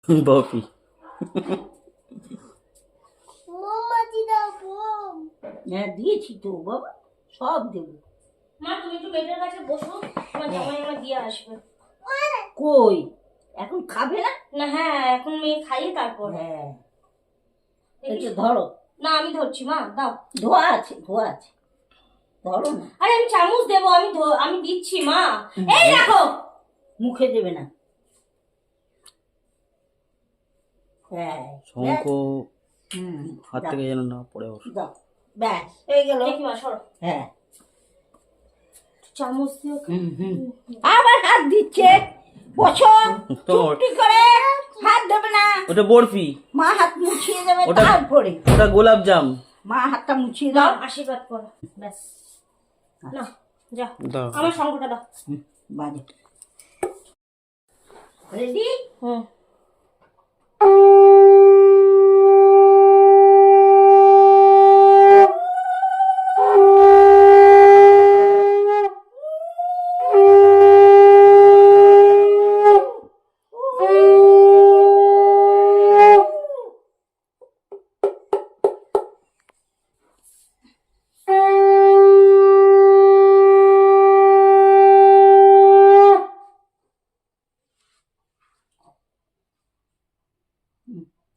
বপি হ্যাঁ দিয়েছি তো বাবা, সব দেবো। মা তুমি একটু বেডের কাছে বসো, তোমার জামাই আমার দিয়ে আসবে। কই এখন খাবে না? না হ্যাঁ, এখন মেয়ে খাইয়ে তারপর। হ্যাঁ একটু ধরো। না আমি ধরছি মা, দাও। ধোয়া আছে, ধোয়া আছে, ধরো না। আরে আমি চামচ দেবো, আমি দিচ্ছি মা। এই রাখো। মুখে দেবে না। হ্যাঁ শঙ্খ হুম হাত থেকে যেন না পড়ে ওর। দাও, ব্যাস হয়ে গেল। দেখি মা সরো। হ্যাঁ চামচ দিয়ে আবার হাত দিচ্ছে। বসো চুপটি করে, হাত দেবে না। ওটা বরফি, মা হাত মুছিয়ে দেবে ওটা- তারপরে। ওটা গোলাপ জাম। মা হাতটা মুছিয়ে দাও, দাও। আশীর্বাদ করো ব্যাস। না যা, দাও। আমার শঙ্খটা দাও। বাজে রেডি। হুম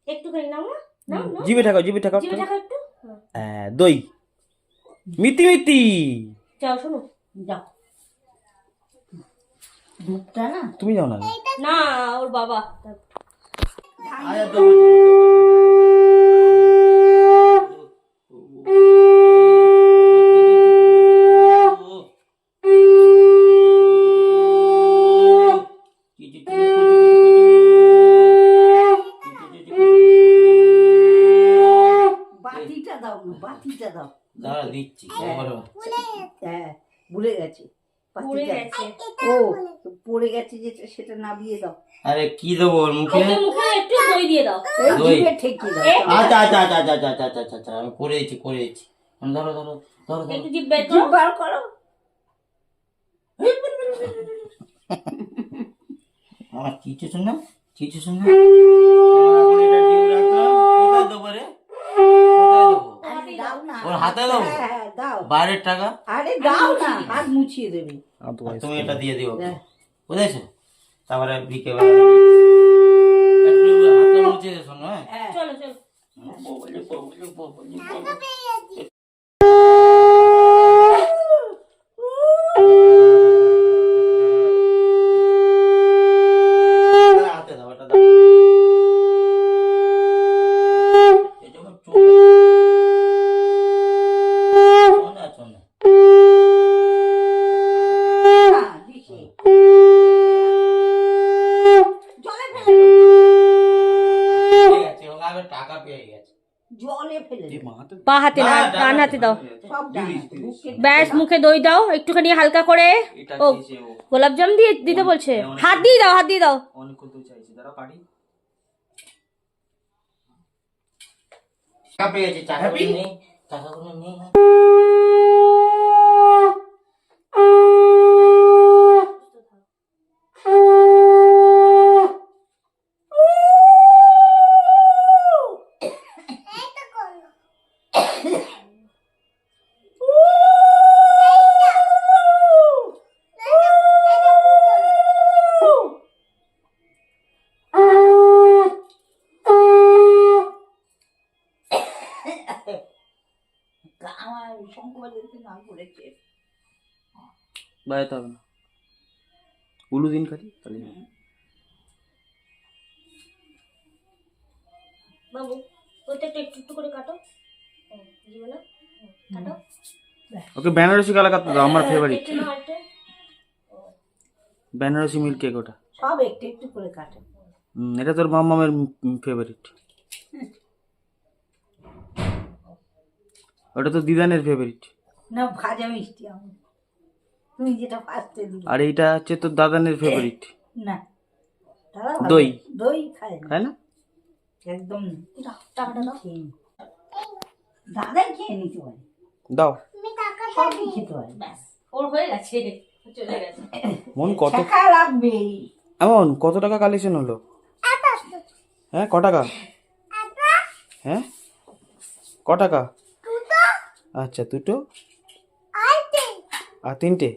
একটুখানি নাও না, নাও নাও। জিভে ঠাকাও, জিভে ঠাকাও। জিভে ঠাকাও একটু। হ্যাঁ, দই মিতি মিতি। যাও শোনো। যাও, দুধটা না তুমি যাও না। না ওর বাবা। বাটিটা দাও না, বাটিটা দাও। দাঁড়া দিচ্ছি। হ্যাঁ ভুলে গেছে। পড়ে বাটিটা গেছে। ও পড়ে গেছে যেটা, সেটা নামিয়ে দাও। আরে কি দেবো ওর মুখে? ওকে মুখে একটু দই দিয়ে দাও। এই দই। জিভে ঠেকিয়ে দাও। আচ্ছা আচ্ছা আচ্ছা আচ্ছা আচ্ছা আচ্ছা আচ্ছা আচ্ছা, আমি করে দিচ্ছি, করে দিচ্ছি। ধরো ধরো ধরো ধরো। একটু জিভ বের জিভ করো। বার করো। আমার কিছু শোনা, কিছু শোনা। এটা ডিউ রাখলাম। কোথায় দেবো রে? কোথায় দেবো? আরে দাও না। ওর হাতে দাও? হ্যাঁ, হ্যাঁ, দাও। বাইরের টাকা। আরে দাও না, হাত মুছিয়ে দেবে। আর তুমি এটা দিয়ে দিও, হ্যাঁ। বুঝেছো? তারপরে বিকেবেলা একটু হাতে মুছে দেছো না? হ্যাঁ চলো চলো। হাতে দাও, এটা দাও। এই যখন চোখ শোনা শোনা। না, দিছি। জলে ফেলে দাও। ঠিক আছে, ও আগে টাকা পেয়ে গেছে। জলে ফেলে দাও। পা হাতে না, ডান হাতে দাও। সব ডানা, বুকে ব্যাস মুখে দই দাও একটুখানি হালকা করে। ও গোলাপ জাম দিয়ে দিতে বলছে। হাত দিয়ে দাও, হাত দিয়ে দাও। অনেকক্ষণ তো চাইছি, দাঁড়া কাটি। টাকা পেয়ে গেছে, টাকাগুলো নেই, টাকাগুলো নেই। আমার শঙ্করদেবকে নাম করেছে। বাড়াতে হবে না, উলু দিন খালি তাহলে। বাবু ওইটা একটু একটু একটু করে কাটো। দিও না, কাটো। ওকে বেনারসি কালা কাটতে দাও, আমার ফেভারিট একটু না একটা। বেনারসি মিল্ক কেক ওটা। সব একটু একটু করে কাটে। এটা তোর মামামের ফেভারিট। ওটা তো দিদানের ফেভারিট। না ভাজা মিষ্টি আমার, তুমি যেটা ফার্স্টে দিলে। আর এইটা হচ্ছে তোর দাদানের ফেভারিট। না তারা ভালো। দই। দই খায় না খায় না? একদম না। দাও, টাকাটা দাও। খেয়ে নি। দাদাই খেয়ে নিতে পারে, দাও। সবই খেতে পারে। ব্যাস ওর হয়ে গেছে, চলে গেছে। মন কত শেখা লাগবে। এমন কত টাকা কালেকশন হলো? হ্যাঁ ক টাকা? হ্যাঁ ক টাকা? আচ্ছা দুটো আর তিনটে।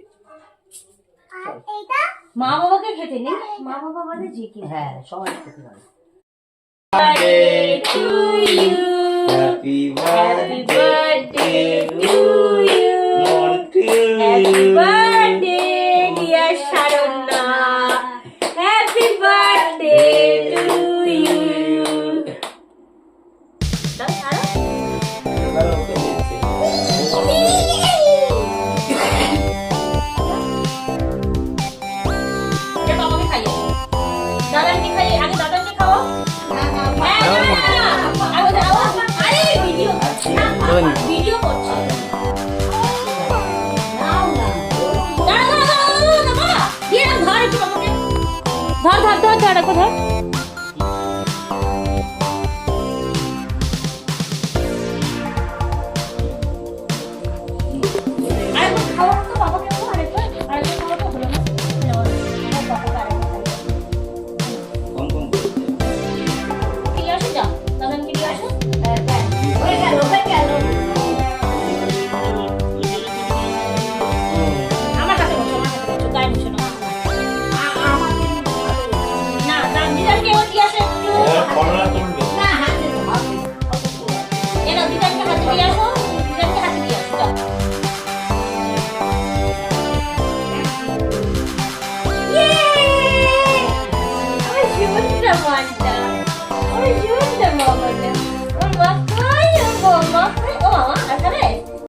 মা বাবাকে খেতে নেই, মা বাবা বাদে যে কেউ। হ্যাঁ সবাই খেতে পারে। Happy Happy birthday to you. Montu. Happy birthday dear Sharona. Happy birthday to you. দাও ছাড়ো। এবার ওকে দিচ্ছে। এটা বাবাকে খাইয়ে দাদাকে খাইয়ে, আগে দাদাকে খাওয়াও। হ্যাঁ, আগে দাও। আরে ভিডিও ভিডিও করছে। নাও না দাঁড়া দাঁড়া দাঁড়া দাঁড়া বাবা দিয়ে দাও, ধর একটু বাবাকে। ধর ধর ধর ধর একটু ধর। আরেকবার খাওয়াও তো বাবাকে, আরেকবার খাওয়াও তো হলো না। বাবাকে আরেকবার খাইয়ে। কম কম করছে। দিয়ে আসো, যাও দাদাকে দিয়ে আসো। হয়ে গেল হয়ে গেল। আমার কাছে বসো, আমার কাছে বসো, গায়ে বসো না। না দিদাকে ও দিয়ে আসো একটু। কমলা তুলবে। না হাতে ধর। এরা দিদাকে হাতে দিয়ে আসো, দিদাকে হাতে দিয়ে আসো, যাও। ইয়ে! আমার জীবনটা